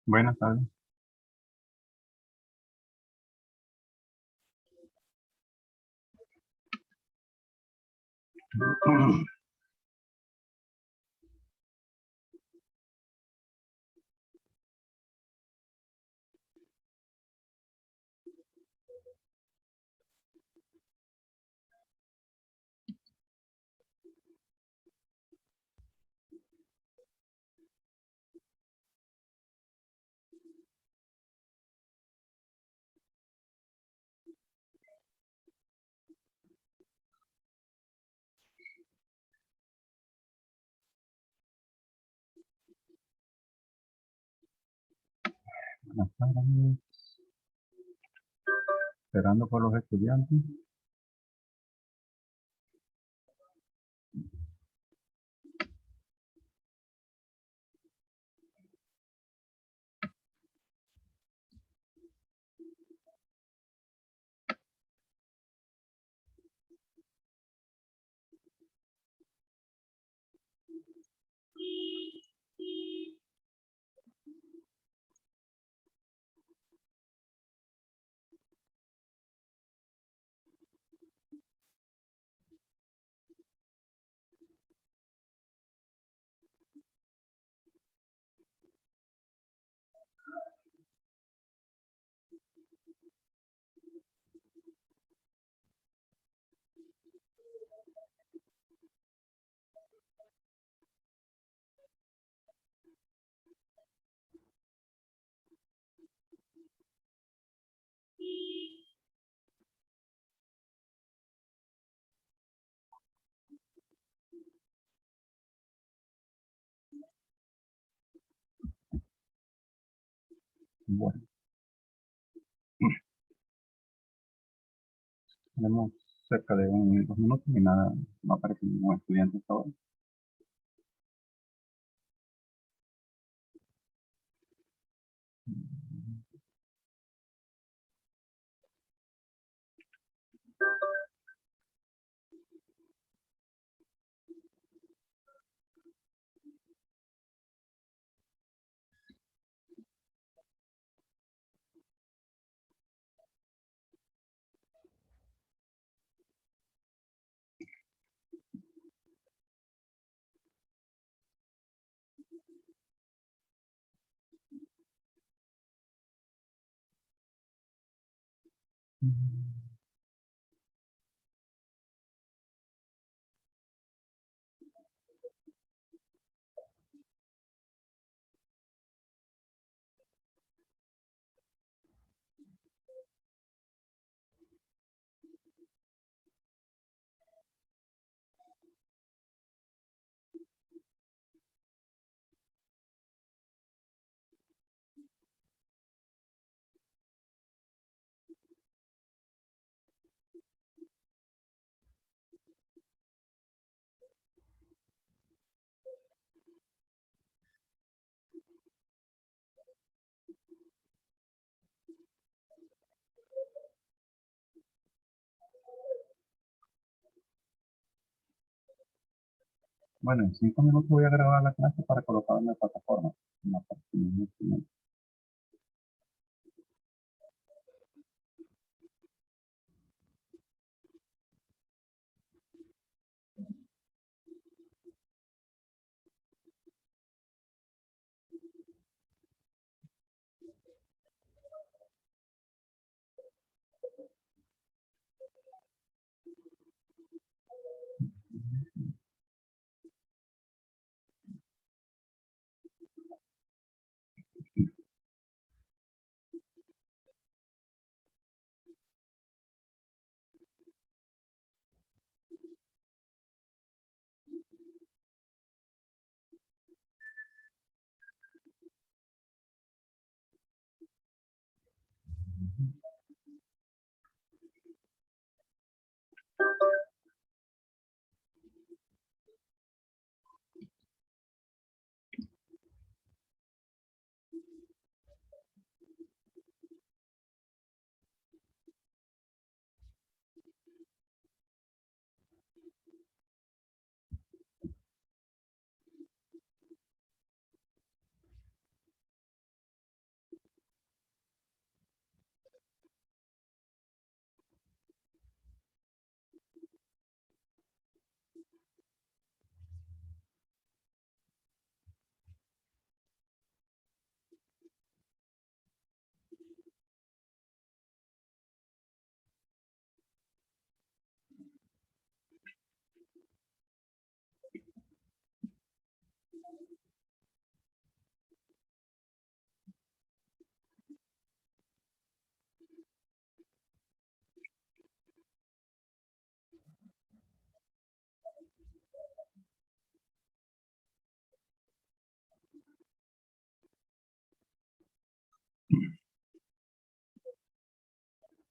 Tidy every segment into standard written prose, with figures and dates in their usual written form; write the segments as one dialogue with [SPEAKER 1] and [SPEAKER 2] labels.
[SPEAKER 1] Buenas tardes. Buenas tardes. Esperando por los estudiantes. Bueno, tenemos cerca de 2 minutos y nada, no aparece ningún estudiante hasta ahora. Bueno, en 5 minutos voy a grabar la clase para colocarla en la plataforma. En la página.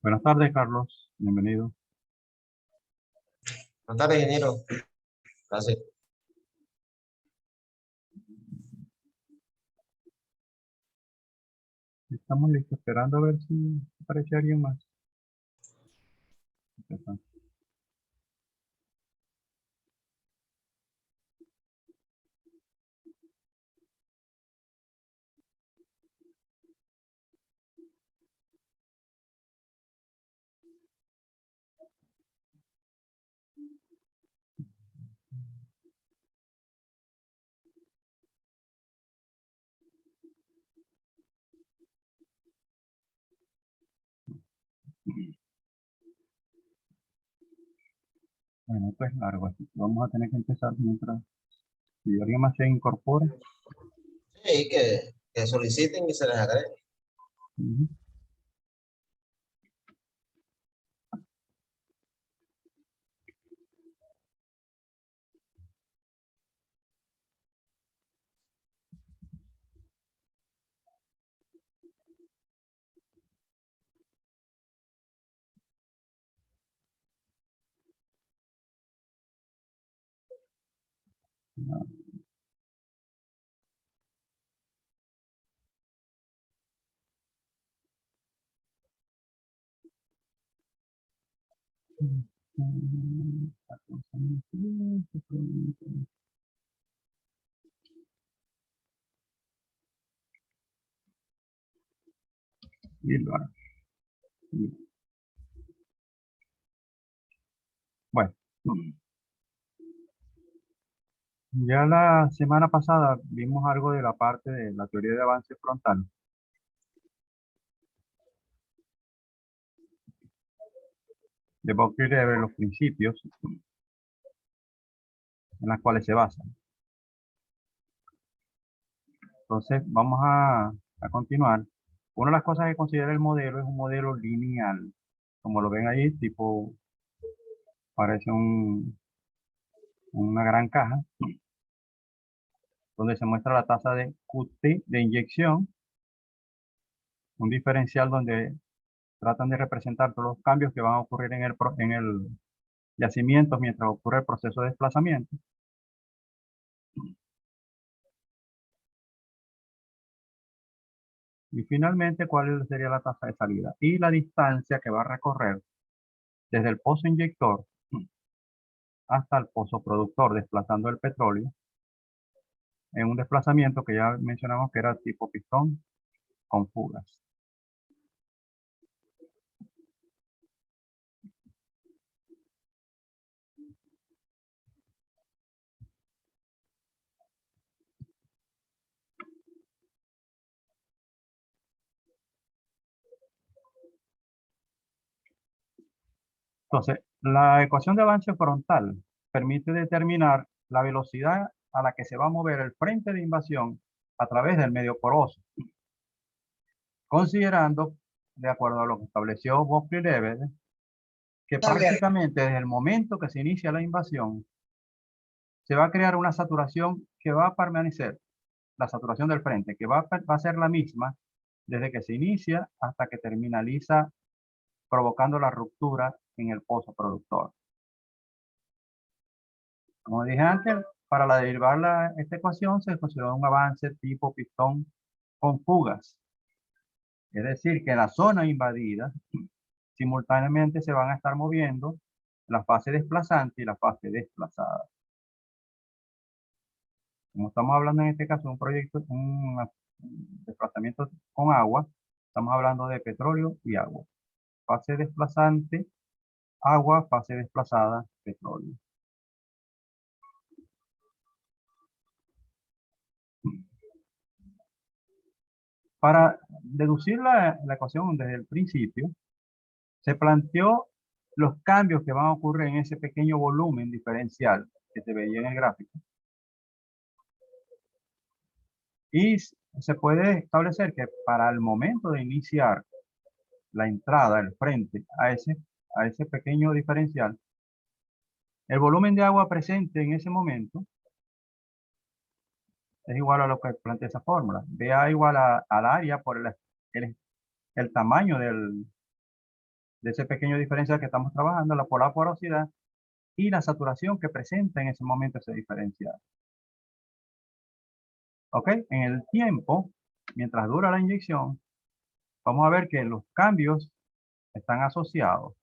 [SPEAKER 1] Buenas tardes, Carlos. Bienvenido.
[SPEAKER 2] Buenas tardes, ingeniero. Gracias.
[SPEAKER 1] Estamos listos, esperando a ver si aparece alguien más. Interesante. Bueno, pues largo, así que vamos a tener que empezar mientras si alguien más se incorpora.
[SPEAKER 2] Sí, que soliciten y se les agregue.
[SPEAKER 1] Ujú. Y lo hará. Bueno, ya la semana pasada vimos algo de la parte de la teoría de avance frontal. De Buckley-Lever, los principios en los cuales se basa. Entonces, vamos a continuar. Una de las cosas que considera el modelo es un modelo lineal. Como lo ven ahí, tipo, parece una gran caja, donde se muestra la tasa de QT de inyección, un diferencial donde tratan de representar todos los cambios que van a ocurrir en el yacimiento mientras ocurre el proceso de desplazamiento. Y finalmente, cuál sería la tasa de salida y la distancia que va a recorrer desde el pozo inyector hasta el pozo productor, desplazando el petróleo en un desplazamiento que ya mencionamos que era tipo pistón con fugas. Entonces, la ecuación de avance frontal permite determinar la velocidad a la que se va a mover el frente de invasión a través del medio poroso, considerando, de acuerdo a lo que estableció Buckley-Lever, que prácticamente desde el momento que se inicia la invasión, se va a crear una saturación que va a permanecer, la saturación del frente, que va a ser la misma desde que se inicia hasta que terminaliza, provocando la ruptura en el pozo productor. Como dije antes, para derivar esta ecuación se considera un avance tipo pistón con fugas. Es decir, que en la zona invadida simultáneamente se van a estar moviendo la fase desplazante y la fase desplazada. Como estamos hablando en este caso de un proyecto, un desplazamiento con agua, estamos hablando de petróleo y agua. Fase desplazante, agua, fase desplazada, petróleo. Para deducir la ecuación desde el principio, se planteó los cambios que van a ocurrir en ese pequeño volumen diferencial que se veía en el gráfico. Y se puede establecer que para el momento de iniciar la entrada, el frente a ese pequeño diferencial, el volumen de agua presente en ese momento es igual a lo que plantea esa fórmula. BA igual al área por el tamaño de ese pequeño diferencial que estamos trabajando, por la porosidad y la saturación que presenta en ese momento ese diferencial. ¿Ok? En el tiempo, mientras dura la inyección, vamos a ver que los cambios están asociados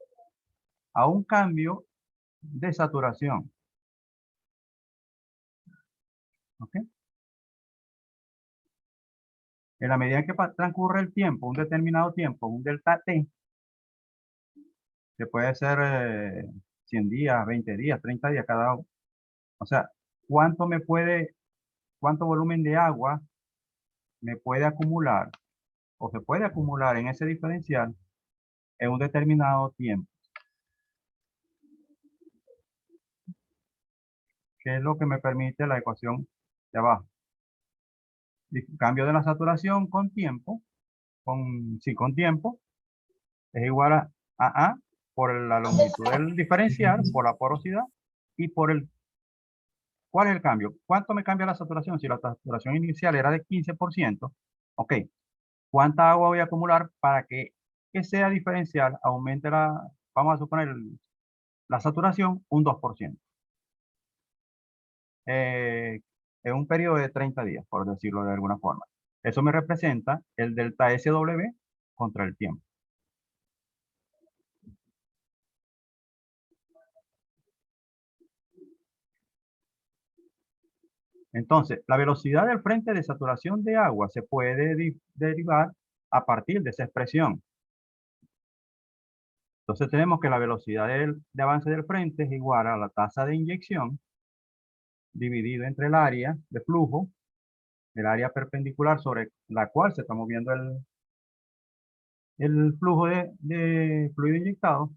[SPEAKER 1] a un cambio de saturación. ¿Ok? En la medida que transcurre el tiempo, un determinado tiempo, un delta T, que puede ser 100 días, 20 días, 30 días cada uno. O sea, cuánto volumen de agua me puede acumular o se puede acumular en ese diferencial en un determinado tiempo. Que es lo que me permite la ecuación de abajo. Cambio de la saturación con tiempo, con tiempo, es igual a A por la longitud del diferencial, por la porosidad y por el... ¿Cuál es el cambio? ¿Cuánto me cambia la saturación? Si la saturación inicial era de 15%, ok, ¿cuánta agua voy a acumular para que sea diferencial aumente vamos a suponer, la saturación un 2%? En un periodo de 30 días, por decirlo de alguna forma. Eso me representa el delta SW contra el tiempo. Entonces, la velocidad del frente de saturación de agua se puede derivar a partir de esa expresión. Entonces tenemos que la velocidad de avance del frente es igual a la tasa de inyección dividido entre el área de flujo, el área perpendicular sobre la cual se está moviendo el flujo de fluido inyectado.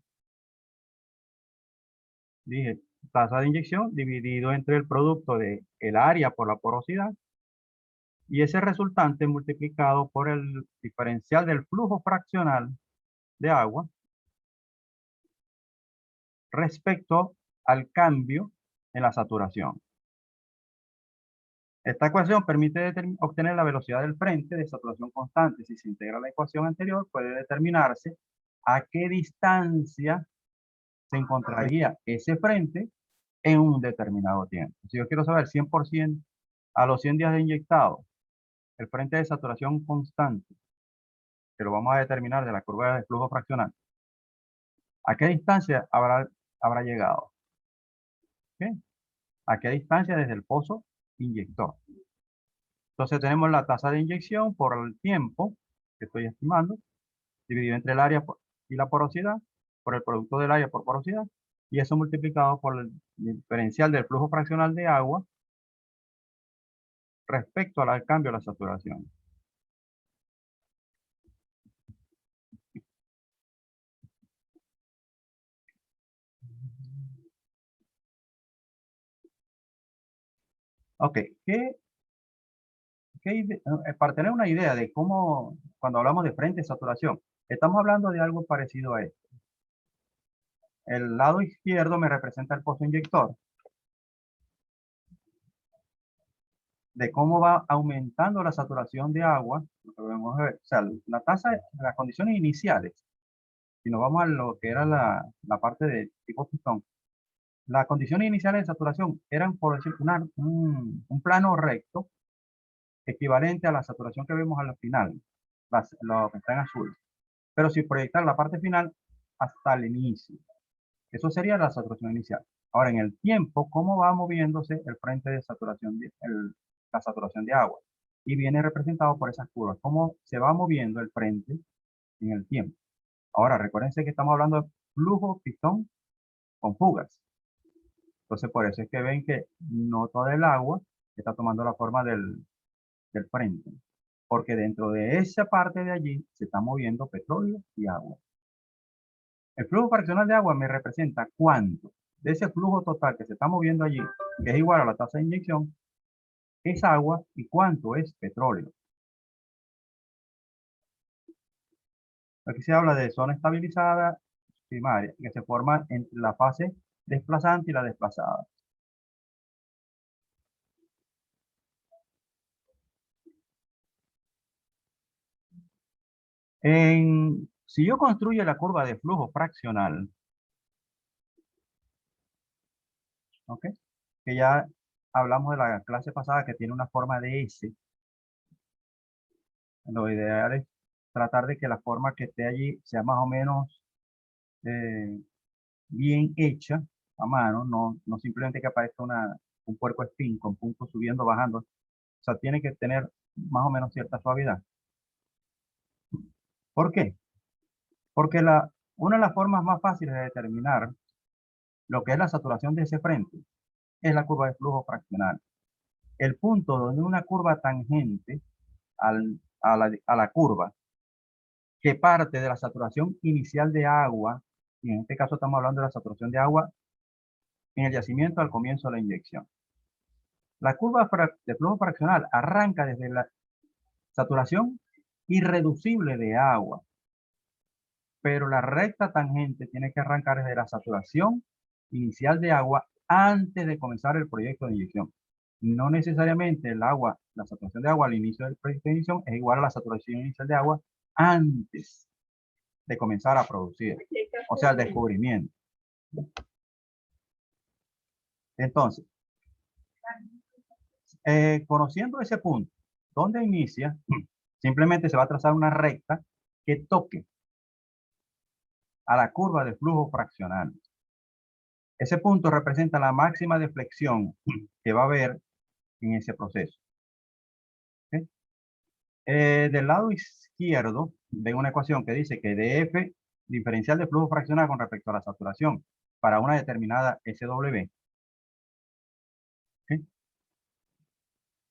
[SPEAKER 1] Dije, tasa de inyección dividido entre el producto de el área por la porosidad y ese resultante multiplicado por el diferencial del flujo fraccional de agua respecto al cambio en la saturación. Esta ecuación permite obtener la velocidad del frente de saturación constante. Si se integra la ecuación anterior, puede determinarse a qué distancia se encontraría ese frente en un determinado tiempo. Si yo quiero saber 100% a los 100 días de inyectado, el frente de saturación constante, que lo vamos a determinar de la curva de flujo fraccional, ¿a qué distancia habrá llegado? ¿Okay? ¿A qué distancia desde el pozo inyector? Entonces tenemos la tasa de inyección por el tiempo que estoy estimando, dividido entre el área y la porosidad, por el producto del área por porosidad, y eso multiplicado por el diferencial del flujo fraccional de agua respecto al cambio de la saturación. Ok, para tener una idea de cómo, cuando hablamos de frente de saturación, estamos hablando de algo parecido a esto. El lado izquierdo me representa el pozo inyector, de cómo va aumentando la saturación de agua, lo que podemos ver, o sea, la tasa, las condiciones iniciales, si nos vamos a lo que era la parte de tipo pistón, las condiciones iniciales de saturación eran, por decir, un plano recto equivalente a la saturación que vemos al final, lo que está en azul. Pero si proyectar la parte final hasta el inicio, eso sería la saturación inicial. Ahora, en el tiempo, ¿cómo va moviéndose el frente de saturación la saturación de agua? Y viene representado por esas curvas, cómo se va moviendo el frente en el tiempo. Ahora, recuérdense que estamos hablando de flujo pistón con fugas. Entonces, por eso es que ven que no todo el agua está tomando la forma del frente, porque dentro de esa parte de allí se está moviendo petróleo y agua. El flujo fraccional de agua me representa cuánto de ese flujo total que se está moviendo allí, que es igual a la tasa de inyección, es agua y cuánto es petróleo. Aquí se habla de zona estabilizada primaria, que se forma entre la fase desplazante y la desplazada. Si yo construyo la curva de flujo fraccional, ¿ok? Que ya hablamos de la clase pasada que tiene una forma de S. Lo ideal es tratar de que la forma que esté allí sea más o menos bien hecha a mano, no simplemente que aparezca un puerco espín con puntos subiendo, bajando. O sea, tiene que tener más o menos cierta suavidad. ¿Por qué? Porque una de las formas más fáciles de determinar lo que es la saturación de ese frente es la curva de flujo fraccional. El punto donde una curva tangente a la curva que parte de la saturación inicial de agua, y en este caso estamos hablando de la saturación de agua en el yacimiento al comienzo de la inyección. La curva de flujo fraccional arranca desde la saturación irreducible de agua, pero la recta tangente tiene que arrancar desde la saturación inicial de agua antes de comenzar el proyecto de inyección. No necesariamente la saturación de agua al inicio del proyecto de inyección es igual a la saturación inicial de agua antes de comenzar a producir, o sea, el descubrimiento. Entonces, conociendo ese punto, donde inicia, simplemente se va a trazar una recta que toque a la curva de flujo fraccional. Ese punto representa la máxima deflexión que va a haber en ese proceso. ¿Okay? Del lado izquierdo, ven una ecuación que dice que dF, diferencial de flujo fraccional con respecto a la saturación, para una determinada SW, ¿okay?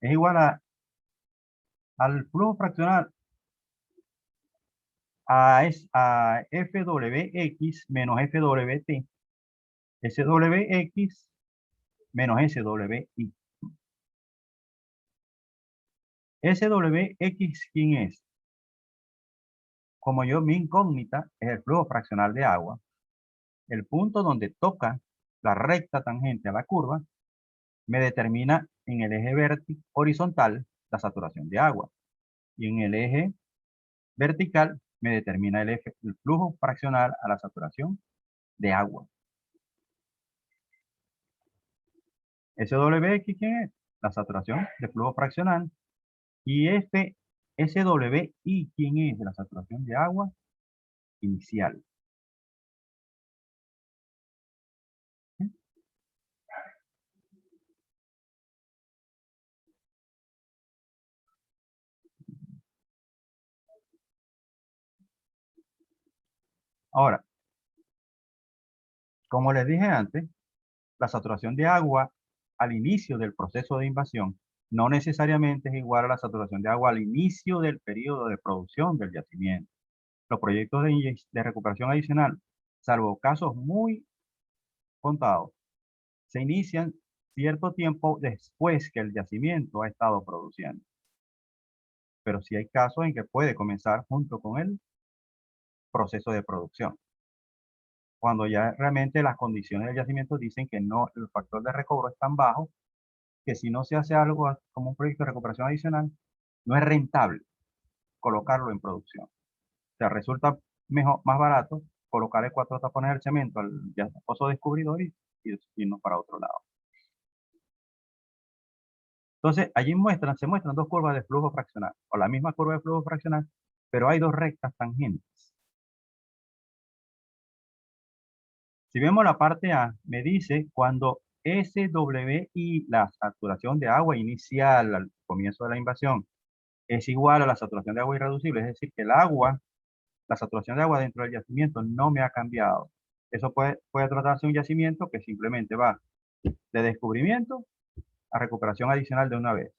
[SPEAKER 1] Es igual al flujo fraccional a FWX menos FWT, SWX menos SWI. SWX, ¿quién es? Como mi incógnita es el flujo fraccional de agua, el punto donde toca la recta tangente a la curva me determina en el eje horizontal la saturación de agua y en el eje vertical me determina el flujo fraccional a la saturación de agua. SWX, ¿quién es? La saturación de flujo fraccional. Y SWI, ¿quién es? La saturación de agua inicial. Ahora, como les dije antes, la saturación de agua al inicio del proceso de invasión no necesariamente es igual a la saturación de agua al inicio del periodo de producción del yacimiento. Los proyectos de recuperación adicional, salvo casos muy contados, se inician cierto tiempo después que el yacimiento ha estado produciendo. Pero sí hay casos en que puede comenzar junto con el proceso de producción. Cuando ya realmente las condiciones del yacimiento dicen que no, el factor de recobro es tan bajo que si no se hace algo como un proyecto de recuperación adicional, no es rentable colocarlo en producción. O sea, resulta mejor, más barato colocarle 4 tapones de cemento al pozo descubridor y irnos para otro lado. Entonces, allí se muestran dos curvas de flujo fraccional, o la misma curva de flujo fraccional, pero hay dos rectas tangentes. Si vemos la parte A, me dice cuando SWI, la saturación de agua inicial al comienzo de la invasión, es igual a la saturación de agua irreducible, es decir, que la saturación de agua dentro del yacimiento no me ha cambiado. Eso puede tratarse de un yacimiento que simplemente va de descubrimiento a recuperación adicional de una vez.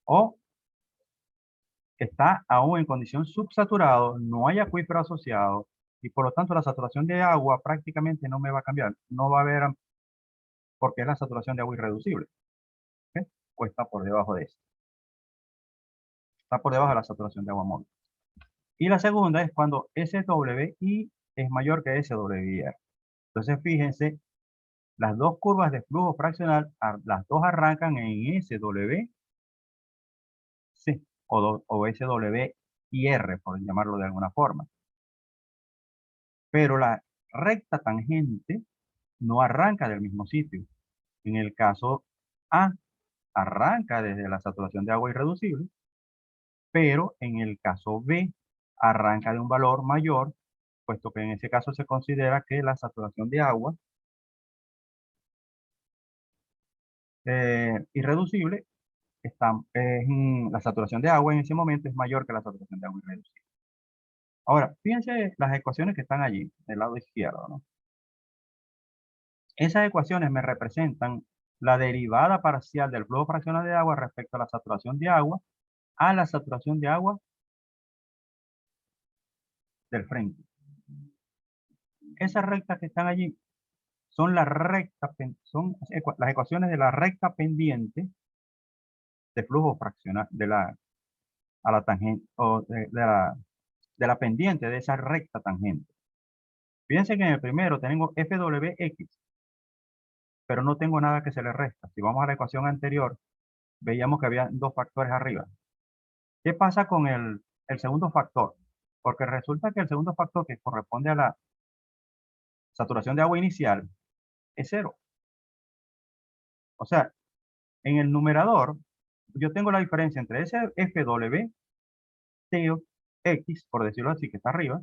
[SPEAKER 1] O está aún en condición subsaturado, no hay acuífero asociado y por lo tanto la saturación de agua prácticamente no me va a cambiar. No va a haber, porque es la saturación de agua irreducible. ¿Okay? O está por debajo de eso. Está por debajo de la saturación de agua móvil. Y la segunda es cuando SWI es mayor que SWR. Entonces fíjense, las dos curvas de flujo fraccional, las dos arrancan en SWC o SWIR, por llamarlo de alguna forma. pero la recta tangente no arranca del mismo sitio. En el caso A, arranca desde la saturación de agua irreducible, pero en el caso B, arranca de un valor mayor, puesto que en ese caso se considera que la saturación de agua irreducible la saturación de agua en ese momento es mayor que la saturación de agua irreducible. Ahora, fíjense las ecuaciones que están allí, del lado izquierdo, ¿no? Esas ecuaciones me representan la derivada parcial del flujo fraccional de agua respecto a la saturación de agua a la saturación de agua del frente. Esas rectas que están allí son las ecuaciones de la recta pendiente de flujo fraccional a la tangente o de la pendiente de esa recta tangente. Fíjense que en el primero tengo FWX, pero no tengo nada que se le resta. Si vamos a la ecuación anterior, veíamos que había dos factores arriba. ¿Qué pasa con el segundo factor? Porque resulta que el segundo factor que corresponde a la saturación de agua inicial es 0. O sea, en el numerador, yo tengo la diferencia entre ese FW, TX, por decirlo así, que está arriba,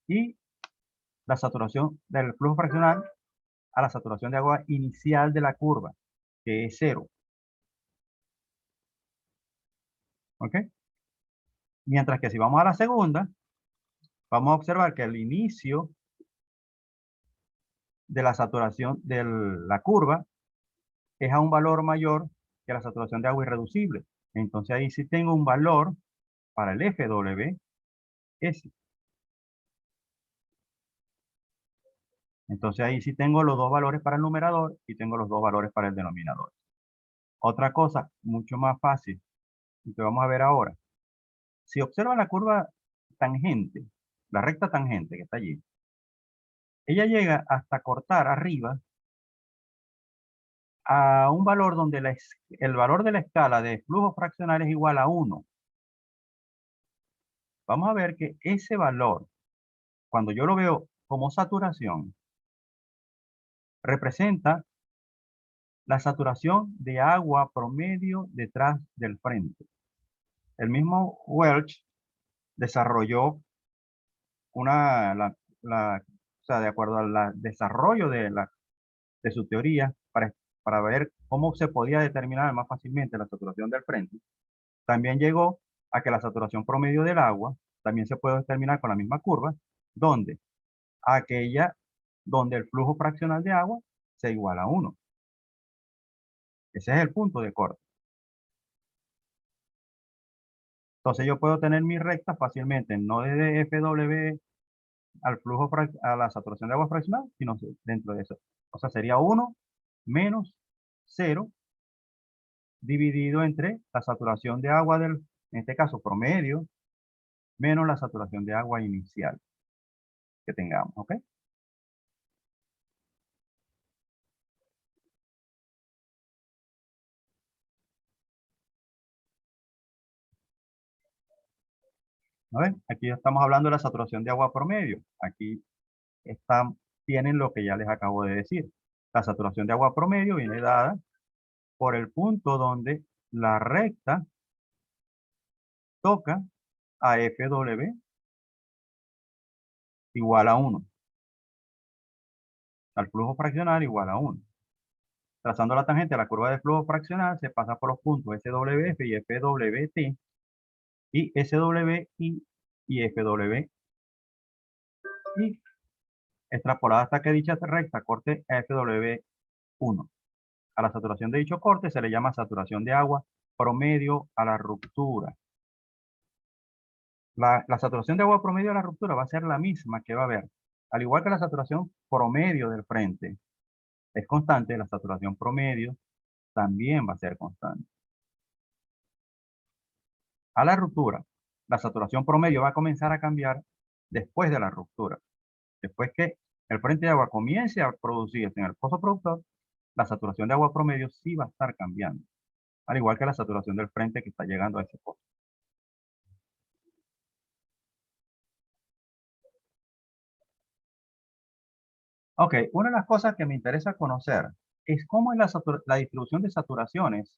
[SPEAKER 1] y la saturación del flujo fraccional a la saturación de agua inicial de la curva, que es 0. ¿Ok? Mientras que si vamos a la segunda, vamos a observar que el inicio de la saturación de la curva es a un valor mayor que la saturación de agua irreducible. Entonces ahí sí tengo un valor para el FWS. Entonces ahí sí tengo los dos valores para el numerador y tengo los dos valores para el denominador. Otra cosa mucho más fácil y que vamos a ver ahora. Si observan la curva tangente, la recta tangente que está allí, ella llega hasta cortar arriba a un valor donde el valor de la escala de flujo fraccional es igual a 1. Vamos a ver que ese valor, cuando yo lo veo como saturación, representa la saturación de agua promedio detrás del frente. El mismo Welch desarrolló o sea, de acuerdo al desarrollo de su teoría para ver cómo se podía determinar más fácilmente la saturación del frente, también llegó a que la saturación promedio del agua también se puede determinar con la misma curva, donde aquella donde el flujo fraccional de agua se iguala a 1. Ese es el punto de corte. Entonces yo puedo tener mi recta fácilmente, no desde FW al a la saturación de agua fraccional, sino dentro de eso. O sea, sería 1 menos 0 dividido entre la saturación de agua en este caso, promedio, menos la saturación de agua inicial que tengamos, ¿ok? ¿No ven? Aquí estamos hablando de la saturación de agua promedio. Aquí tienen lo que ya les acabo de decir. La saturación de agua promedio viene dada por el punto donde la recta toca a FW igual a 1. Al flujo fraccional igual a 1. Trazando la tangente a la curva de flujo fraccional, se pasa por los puntos SWF y FWT, y SWI y FW, y extrapolada hasta que dicha recta corte a FW1. A la saturación de dicho corte se le llama saturación de agua promedio a la ruptura. La saturación de agua promedio a la ruptura va a ser la misma que va a haber. Al igual que la saturación promedio del frente es constante, la saturación promedio también va a ser constante. A la ruptura, la saturación promedio va a comenzar a cambiar después de la ruptura. Después que el frente de agua comience a producirse en el pozo productor, la saturación de agua promedio sí va a estar cambiando, al igual que la saturación del frente que está llegando a ese pozo. Ok, una de las cosas que me interesa conocer es cómo es la distribución de saturaciones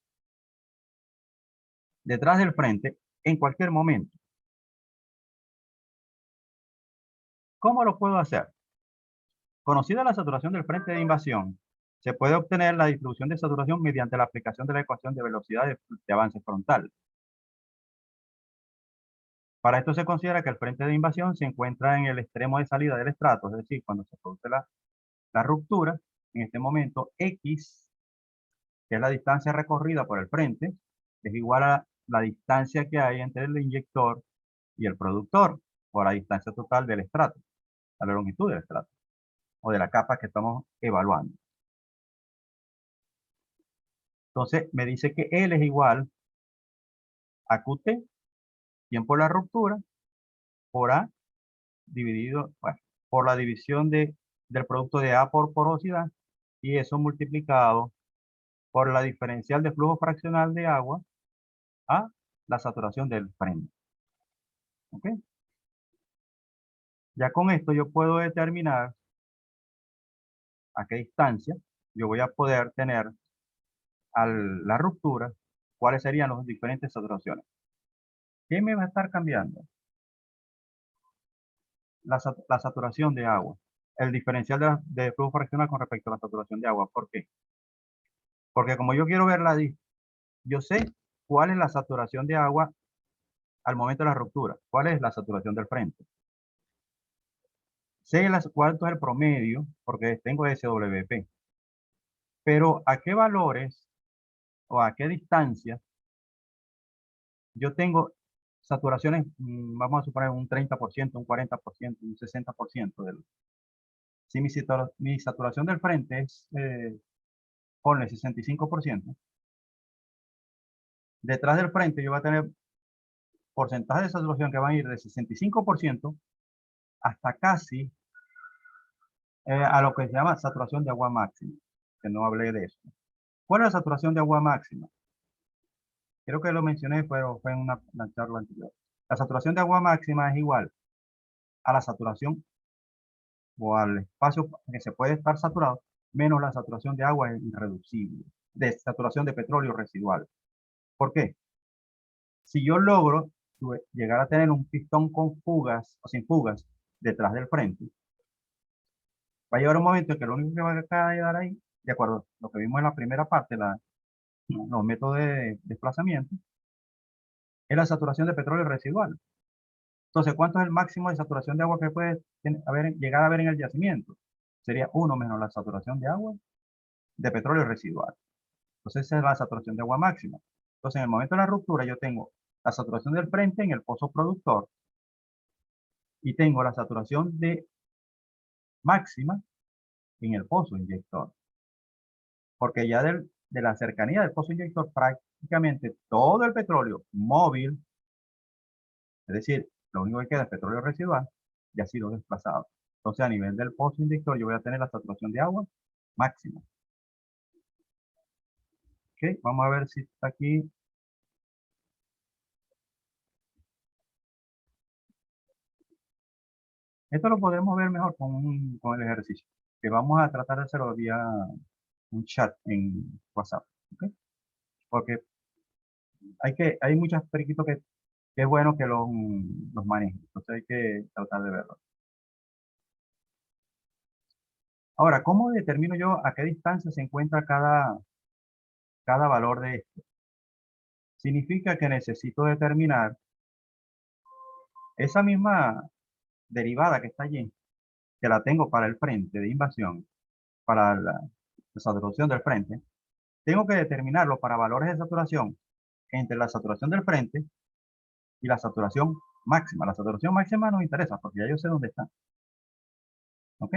[SPEAKER 1] detrás del frente en cualquier momento. ¿Cómo lo puedo hacer? Conocida la saturación del frente de invasión, se puede obtener la distribución de saturación mediante la aplicación de la ecuación de velocidad de avance frontal. Para esto se considera que el frente de invasión se encuentra en el extremo de salida del estrato, es decir, cuando se produce la ruptura, en este momento X, que es la distancia recorrida por el frente, es igual a la distancia que hay entre el inyector y el productor, por la distancia total del estrato, a la longitud del estrato, o de la capa que estamos evaluando. Entonces, me dice que L es igual a QT, tiempo de la ruptura, por A, dividido, bueno, por la división del producto de A por porosidad, y eso multiplicado por la diferencial de flujo fraccional de agua a la saturación del frente. ¿Ok? Ya con esto yo puedo determinar a qué distancia yo voy a poder tener la ruptura, cuáles serían las diferentes saturaciones. ¿Qué me va a estar cambiando? La saturación de agua. El diferencial de flujo fraccional con respecto a la saturación de agua. ¿Por qué? Porque como yo quiero ver yo sé cuál es la saturación de agua al momento de la ruptura. ¿Cuál es la saturación del frente? Sé cuánto es el promedio, porque tengo SWP. Pero ¿a qué valores o a qué distancia yo tengo saturaciones, vamos a suponer un 30%, un 40%, un 60% si mi saturación del frente es, ponle 65%, detrás del frente yo voy a tener porcentaje de saturación que van a ir de 65% hasta casi a lo que se llama saturación de agua máxima, que no hablé de eso. ¿Cuál es la saturación de agua máxima? Creo que lo mencioné, pero fue en una charla anterior. La saturación de agua máxima es igual a la saturación o al espacio que se puede estar saturado, menos la saturación de agua irreducible, de saturación de petróleo residual. ¿Por qué? Si yo logro llegar a tener un pistón con fugas o sin fugas detrás del frente, va a llegar un momento en que lo único que va a quedar ahí, de acuerdo a lo que vimos en la primera parte, los métodos de desplazamiento, es la saturación de petróleo residual. Entonces, ¿cuánto es el máximo de saturación de agua que puede llegar a haber en el yacimiento? Sería 1 menos la saturación de agua de petróleo residual. Entonces, esa es la saturación de agua máxima. Entonces, en el momento de la ruptura, yo tengo la saturación del frente en el pozo productor y tengo la saturación máxima en el pozo inyector. Porque ya de la cercanía del pozo inyector, prácticamente todo el petróleo móvil, es decir, lo único que queda es petróleo residual, ya ha sido desplazado. Entonces, a nivel del pozo inyector, yo voy a tener la saturación de agua máxima. ¿Ok? Vamos a ver si está aquí. Esto lo podemos ver mejor con el ejercicio, que vamos a tratar de hacerlo vía un chat en WhatsApp. ¿Ok? Porque hay muchos periquitos que es bueno que los manejen. Entonces hay que tratar de verlo. Ahora, ¿cómo determino yo a qué distancia se encuentra cada valor de esto? Significa que necesito determinar esa misma derivada que está allí, que la tengo para el frente de invasión, para la saturación del frente, tengo que determinarlo para valores de saturación entre la saturación del frente y la saturación máxima. La saturación máxima nos interesa porque ya yo sé dónde está. ¿Ok?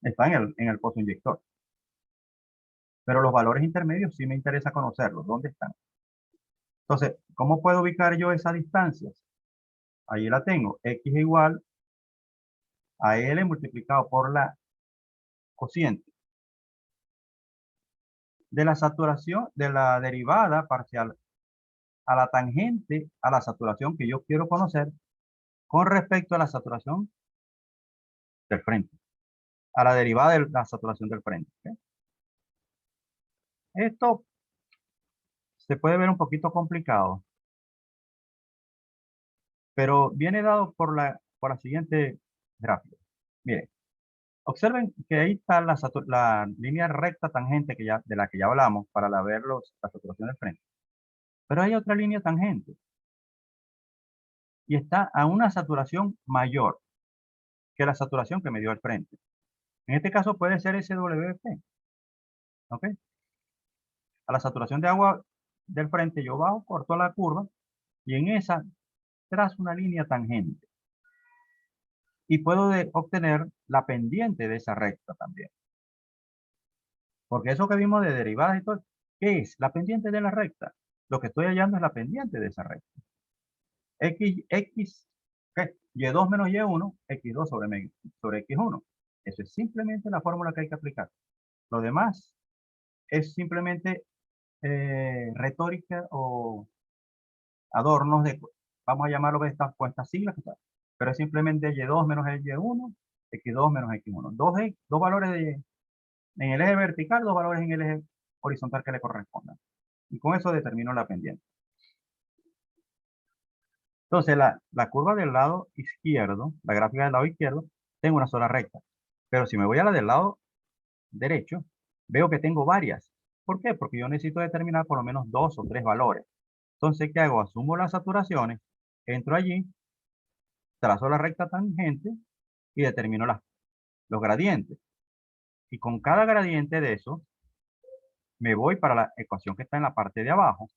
[SPEAKER 1] Está en el pozo inyector. Pero los valores intermedios sí me interesa conocerlos. ¿Dónde están? Entonces, ¿cómo puedo ubicar yo esas distancias? Ahí la tengo. X igual a L multiplicado por la cociente de la saturación, de la derivada parcial a la tangente a la saturación que yo quiero conocer con respecto a la saturación del frente. a la derivada de la saturación del frente. ¿Ok? Esto se puede ver un poquito complicado, pero viene dado por la siguiente gráfica. Miren, observen que ahí está la línea recta tangente de la que ya hablamos para ver la saturación del frente. Pero hay otra línea tangente y está a una saturación mayor que la saturación que me dio el frente. En este caso puede ser SWP. ¿Ok? A la saturación de agua del frente yo bajo, corto la curva y en esa trazo una línea tangente. Y puedo obtener la pendiente de esa recta también. Porque eso que vimos de derivadas y todo, ¿qué es? La pendiente de la recta. Lo que estoy hallando es la pendiente de esa recta. ¿Qué? Y2 menos Y1, X2 sobre X1. Eso es simplemente la fórmula que hay que aplicar. Lo demás es simplemente retórica o adornos vamos a llamarlo con estas siglas, pero es simplemente Y2 menos el Y1, X2 menos X1. Dos valores en el eje vertical, dos valores en el eje horizontal que le correspondan. Y con eso determino la pendiente. Entonces, la curva del lado izquierdo, la gráfica del lado izquierdo, tengo una sola recta. Pero si me voy a la del lado derecho, veo que tengo varias. ¿Por qué? Porque yo necesito determinar por lo menos 2 o 3 valores. Entonces, ¿qué hago? Asumo las saturaciones, entro allí, trazo la recta tangente y determino los gradientes. Y con cada gradiente de eso, me voy para la ecuación que está en la parte de abajo.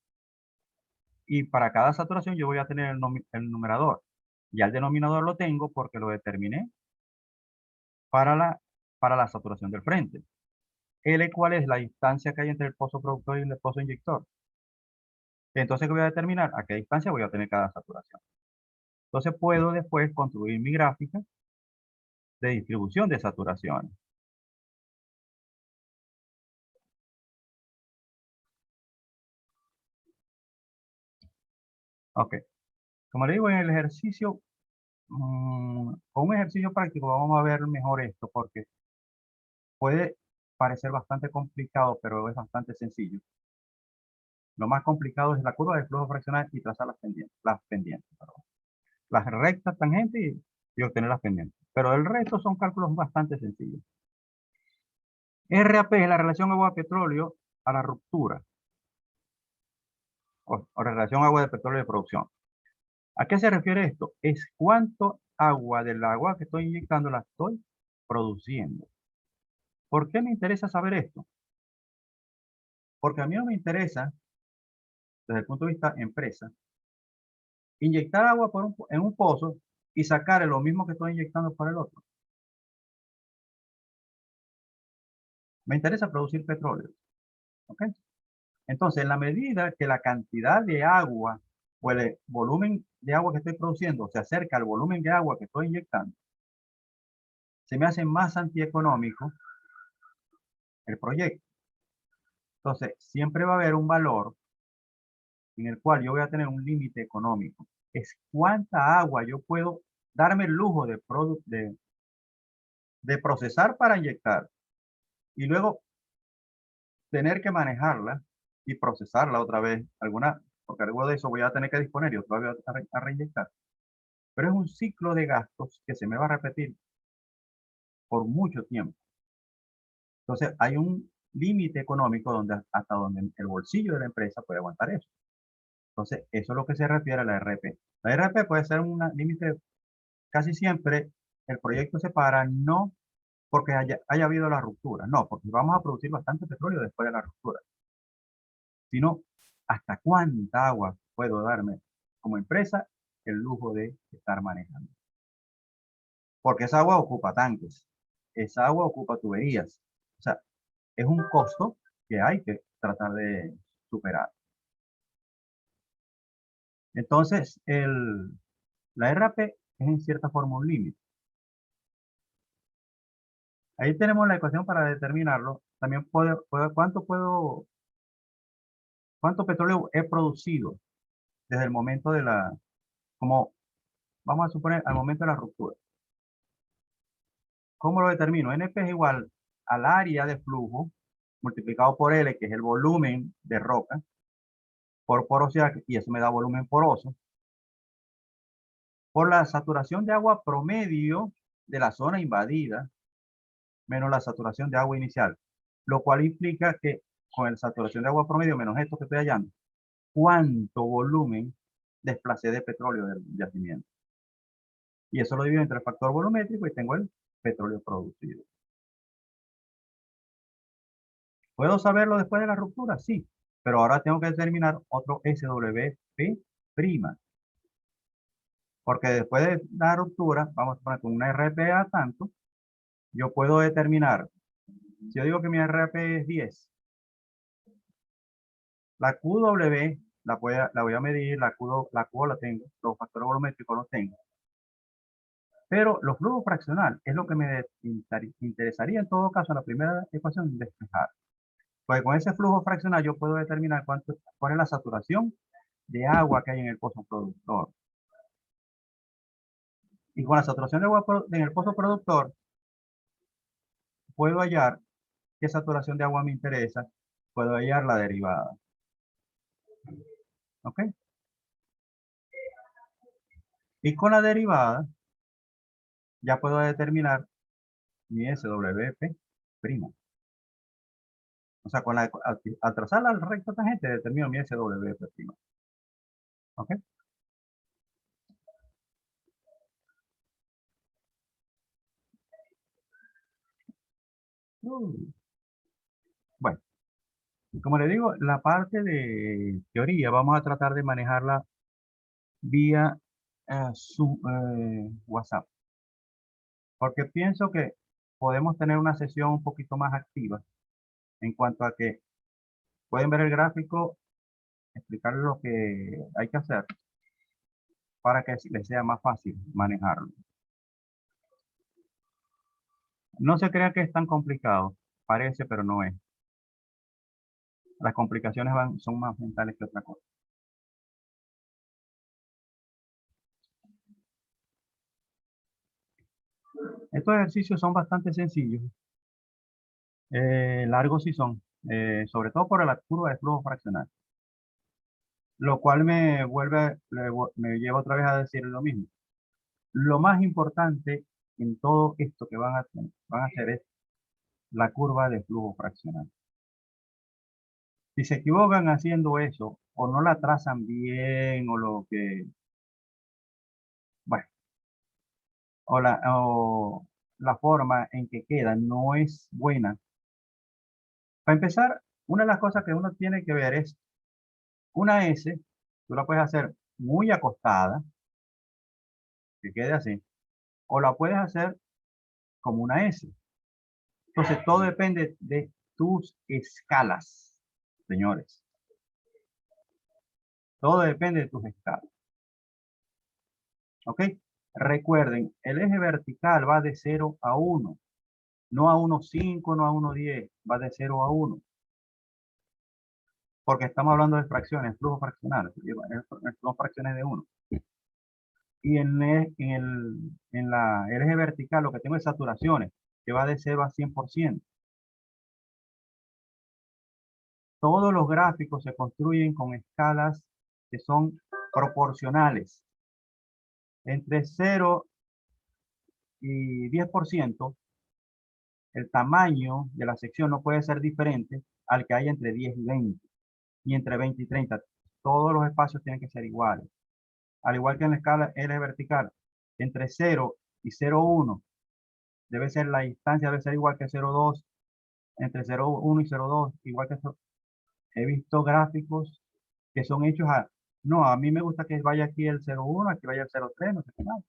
[SPEAKER 1] Y para cada saturación yo voy a tener el numerador. Ya el denominador lo tengo porque lo determiné para la saturación del frente. L, ¿cuál es la distancia que hay entre el pozo productor y el pozo inyector? Entonces, ¿qué voy a determinar? A qué distancia voy a tener cada saturación. Entonces, puedo después construir mi gráfica de distribución de saturaciones. Ok. Como le digo, en el ejercicio, con un ejercicio práctico vamos a ver mejor esto porque puede parecer bastante complicado, pero es bastante sencillo. Lo más complicado es la curva de flujo fraccional y trazar las pendientes, perdón. Las rectas tangentes y obtener las pendientes. Pero el resto son cálculos bastante sencillos. RAP es la relación agua-petróleo a la ruptura. O relación agua de petróleo de producción. ¿A qué se refiere esto? Es cuánto agua del agua que estoy inyectando la estoy produciendo. ¿Por qué me interesa saber esto? Porque a mí no me interesa, desde el punto de vista empresa, inyectar agua en un pozo y sacar lo mismo que estoy inyectando por el otro. Me interesa producir petróleo. ¿Ok? Entonces, en la medida que la cantidad de agua o el volumen de agua que estoy produciendo se acerca al volumen de agua que estoy inyectando, se me hace más antieconómico el proyecto. Entonces, siempre va a haber un valor en el cual yo voy a tener un límite económico. Es cuánta agua yo puedo darme el lujo de procesar para inyectar y luego tener que manejarla y procesarla otra vez, porque algo de eso voy a tener que disponer y otra vez a reinyectar. Pero es un ciclo de gastos que se me va a repetir por mucho tiempo. Entonces, hay un límite económico hasta donde el bolsillo de la empresa puede aguantar eso. Entonces, eso es lo que se refiere a la RP. La RP puede ser un límite, casi siempre el proyecto se para, no porque haya habido la ruptura, no, porque vamos a producir bastante petróleo después de la ruptura, sino hasta cuánta agua puedo darme como empresa el lujo de estar manejando. Porque esa agua ocupa tanques, esa agua ocupa tuberías. O sea, es un costo que hay que tratar de superar. Entonces, la RAP es en cierta forma un límite. Ahí tenemos la ecuación para determinarlo. También cuánto petróleo he producido desde el momento como vamos a suponer, al momento de la ruptura. ¿Cómo lo determino? NP es igual al área de flujo multiplicado por L, que es el volumen de roca, por porosidad, y eso me da volumen poroso, por la saturación de agua promedio de la zona invadida, menos la saturación de agua inicial, lo cual implica que con la saturación de agua promedio menos esto que estoy hallando, ¿cuánto volumen desplacé de petróleo del yacimiento? Y eso lo divido entre el factor volumétrico y tengo el petróleo producido. ¿Puedo saberlo después de la ruptura? Sí, pero ahora tengo que determinar otro SWP', porque después de la ruptura, vamos a poner con una RPA tanto, yo puedo determinar, si yo digo que mi RP es 10, la QW la voy a medir, la Q la tengo, los factores volumétricos los tengo. Pero los flujos fraccional es lo que me interesaría en todo caso en la primera ecuación despejar. Pues con ese flujo fraccional yo puedo determinar cuál es la saturación de agua que hay en el pozo productor. Y con la saturación de agua en el pozo productor, puedo hallar qué saturación de agua me interesa, puedo hallar la derivada. ¿Ok? Y con la derivada, ya puedo determinar mi SWP'. O sea, al trazar la recta tangente, determino mi SWP'. ¿Ok? Bueno, como le digo, la parte de teoría vamos a tratar de manejarla vía WhatsApp. Porque pienso que podemos tener una sesión un poquito más activa en cuanto a que pueden ver el gráfico, explicarles lo que hay que hacer para que les sea más fácil manejarlo. No se crea que es tan complicado, parece, pero no es. Las complicaciones son más mentales que otra cosa. Estos ejercicios son bastante sencillos, largos sí son, sobre todo por la curva de flujo fraccional. Lo cual me lleva otra vez a decir lo mismo. Lo más importante en todo esto que van a hacer es la curva de flujo fraccional. Si se equivocan haciendo eso, o no la trazan bien, o lo que, bueno, o la forma en que queda no es buena. Para empezar, una de las cosas que uno tiene que ver es una S, tú la puedes hacer muy acostada, que quede así, o la puedes hacer como una S. Entonces, todo depende de tus escalas, señores. Todo depende de tus escalas. ¿Ok? Recuerden, el eje vertical va de 0 a 1. No a 1,5, no a 1,10. Va de 0 a 1. Porque estamos hablando de fracciones, flujo fraccional. Son fracciones de 1. Y en el eje vertical lo que tengo es saturaciones, que va de 0 a 100%. Todos los gráficos se construyen con escalas que son proporcionales. Entre 0 y 10%, el tamaño de la sección no puede ser diferente al que hay entre 10 y 20. Y entre 20 y 30, todos los espacios tienen que ser iguales. Al igual que en la escala L vertical, entre 0 y 0,1, la distancia debe ser igual que 0,2, entre 0,1 y 0,2, igual que eso. He visto gráficos que son hechos no, a mí me gusta que vaya aquí el 0,1, aquí vaya el 0,3, no sé qué más.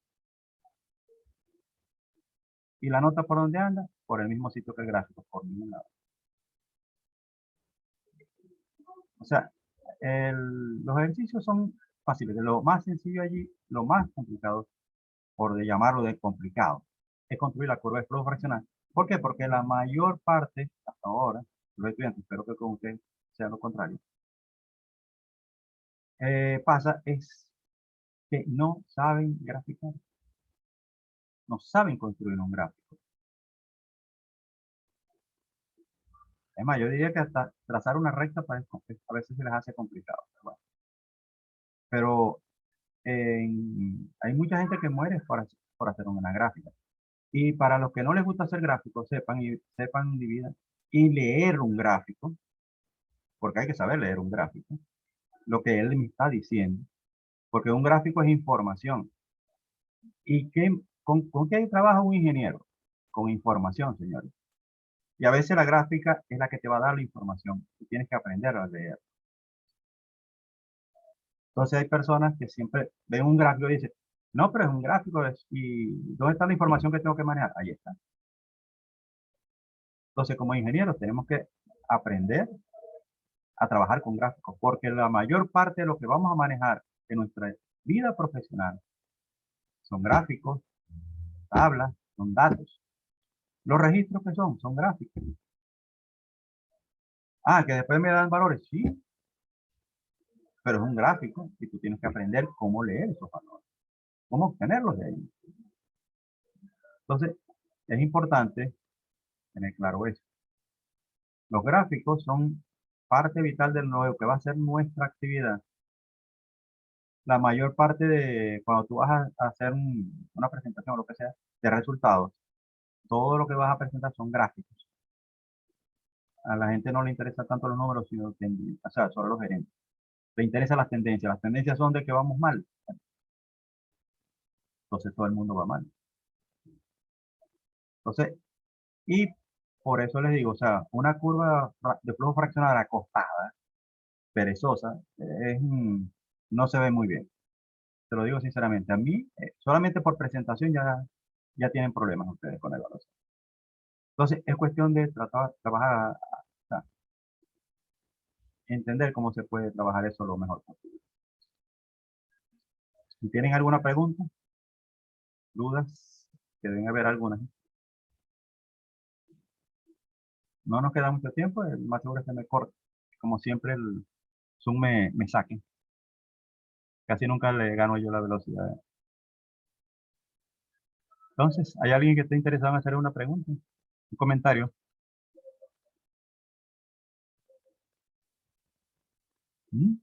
[SPEAKER 1] ¿Y la nota por dónde anda? Por el mismo sitio que el gráfico, por ningún lado. O sea, los ejercicios son fáciles. Lo más sencillo allí, lo más complicado, por de llamarlo de complicado, es construir la curva de flujo fraccional. ¿Por qué? Porque la mayor parte, hasta ahora, los estudiantes, espero que con ustedes sea lo contrario, pasa es que no saben graficar, no saben construir un gráfico. Es más, yo diría que hasta trazar una recta a veces se les hace complicado. Pero hay mucha gente que muere por hacer una gráfica. Y para los que no les gusta hacer gráficos, sepan dividir y leer un gráfico, porque hay que saber leer un gráfico, lo que él me está diciendo, porque un gráfico es información. ¿Y con qué trabaja un ingeniero? Con información, señores. Y a veces la gráfica es la que te va a dar la información. Tú tienes que aprender a leer. Entonces hay personas que siempre ven un gráfico y dicen, no, pero es un gráfico. ¿Y dónde está la información que tengo que manejar? Ahí está. Entonces, como ingenieros, tenemos que aprender a trabajar con gráficos, porque la mayor parte de lo que vamos a manejar en nuestra vida profesional son gráficos, tablas, son datos. Los registros que son gráficos. Ah, que después me dan valores, sí, pero es un gráfico y tú tienes que aprender cómo leer esos valores, cómo obtenerlos de ahí. Entonces, es importante tener claro eso. Los gráficos son parte vital del nuevo que va a ser nuestra actividad. La mayor parte de cuando tú vas a hacer una presentación o lo que sea de resultados, todo lo que vas a presentar son gráficos. A la gente no le interesa tanto los números, sino o sea, solo los gerentes. Le interesan las tendencias. Las tendencias son de que vamos mal. Entonces todo el mundo va mal. Entonces, y por eso les digo, o sea, una curva de flujo fraccional acostada, perezosa, no se ve muy bien. Te lo digo sinceramente. A mí, solamente por presentación ya tienen problemas ustedes con el valor. Entonces, es cuestión de trabajar, o sea, entender cómo se puede trabajar eso lo mejor posible. Si tienen alguna pregunta, dudas, que deben haber algunas. No nos queda mucho tiempo, el más seguro es que me corte. Como siempre, el Zoom me saque. Casi nunca le gano yo la velocidad. Entonces, ¿hay alguien que esté interesado en hacer una pregunta? Un comentario. ¿Mm?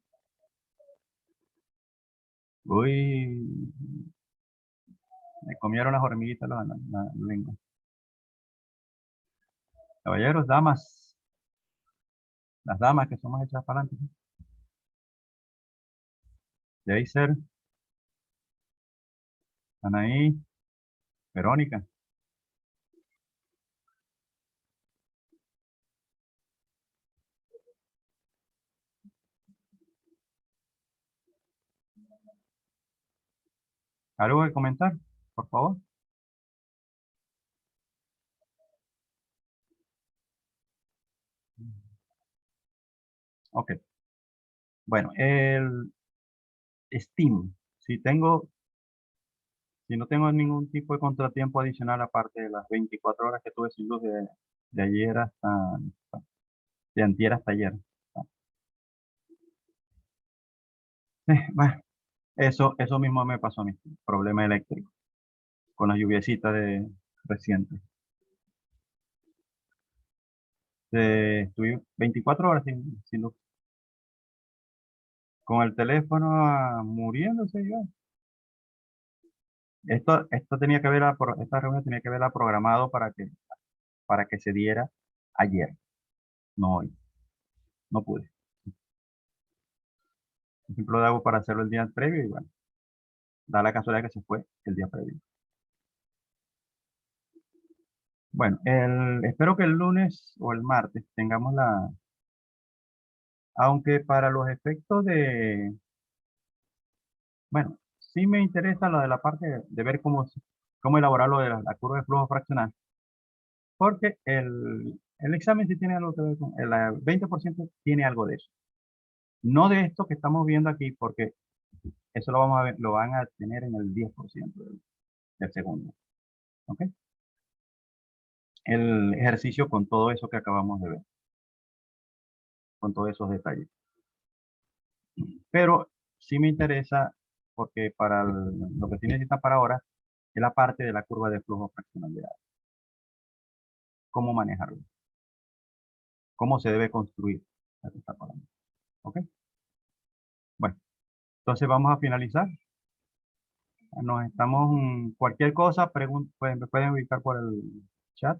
[SPEAKER 1] Uy, me comieron las hormiguitas la lengua. Caballeros, damas, las damas que somos hechas para adelante. Jaser, Anaí, Verónica. ¿Algo que comentar? Por favor. Ok. Bueno, el Steam. Si no tengo ningún tipo de contratiempo adicional aparte de las 24 horas que tuve sin luz de ayer de antier hasta ayer. Bueno, eso mismo me pasó a mí, problema eléctrico, con la lluviecita de reciente. Estuve 24 horas sin luz, con el teléfono muriéndose ya. Esto tenía que esta reunión tenía que haberla programado para que se diera ayer, no hoy. No pude. Siempre lo hago para hacerlo el día previo y bueno, da la casualidad que se fue el día previo. Bueno, espero que el lunes o el martes tengamos aunque para los efectos bueno, sí me interesa lo de la parte de ver cómo elaborar lo de la curva de flujo fraccional, porque el examen sí tiene algo que ver con, el 20% tiene algo de eso. No de esto que estamos viendo aquí, porque eso lo vamos a ver, lo van a tener en el 10% del segundo. ¿Ok? El ejercicio con todo eso que acabamos de ver, con todos esos detalles. Pero sí me interesa porque lo que sí necesitan para ahora es la parte de la curva de flujo fraccional de agua. ¿Cómo manejarlo? cómo se debe construir. ¿Ok? Bueno, entonces vamos a finalizar. Cualquier cosa, me pueden ubicar por el chat.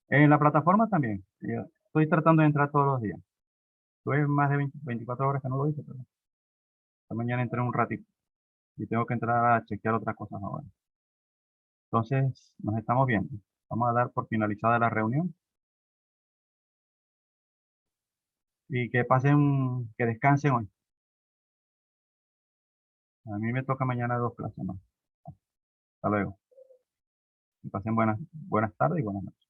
[SPEAKER 1] En la plataforma también. Yo estoy tratando de entrar todos los días. Tuve más de 24 horas que no lo hice, pero esta mañana entré un ratito y tengo que entrar a chequear otras cosas ahora. Entonces, nos estamos viendo. Vamos a dar por finalizada la reunión y que descansen hoy. A mí me toca mañana 2 clases más. Hasta luego. Que pasen buenas tardes y buenas noches.